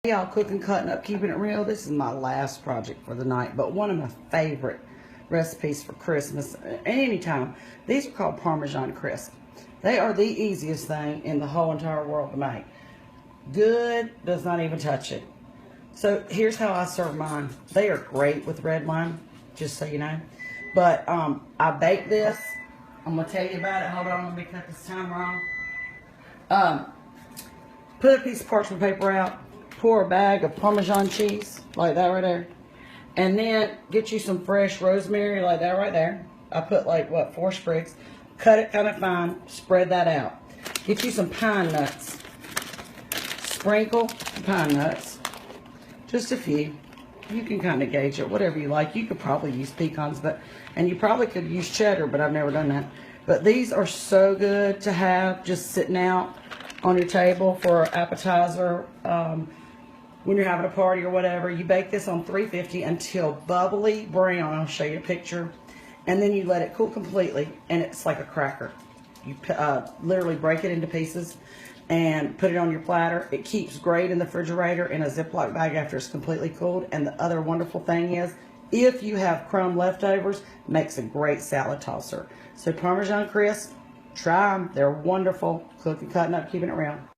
Y'all, cooking, cutting up, keeping it real. This is my last project for the night, but one of my favorite recipes for Christmas anytime. These are called Parmesan Crisps. They are the easiest thing in the whole entire world to make. Good, does not even touch it. So here's how I serve mine. They are great with red wine, just so you know. But I bake this. I'm gonna tell you about it. Hold on, let me cut this time wrong. Put a piece of parchment paper out. Pour a bag of Parmesan cheese, like that right there. And then get you some fresh rosemary, like that right there. I put like, what, 4 sprigs. Cut it kind of fine, spread that out. Get you some pine nuts. Sprinkle the pine nuts. Just a few. You can kind of gauge it, whatever you like. You could probably use pecans, and you probably could use cheddar, but I've never done that. But these are so good to have just sitting out on your table for appetizer. When you're having a party or whatever, you bake this on 350 until bubbly brown. I'll show you a picture. And then you let it cool completely, and it's like a cracker. You literally break it into pieces and put it on your platter. It keeps great in the refrigerator in a Ziploc bag after it's completely cooled. And the other wonderful thing is, if you have crumb leftovers, makes a great salad tosser. So Parmesan Crisps, try them. They're wonderful. Cooking, cutting up, keeping it real.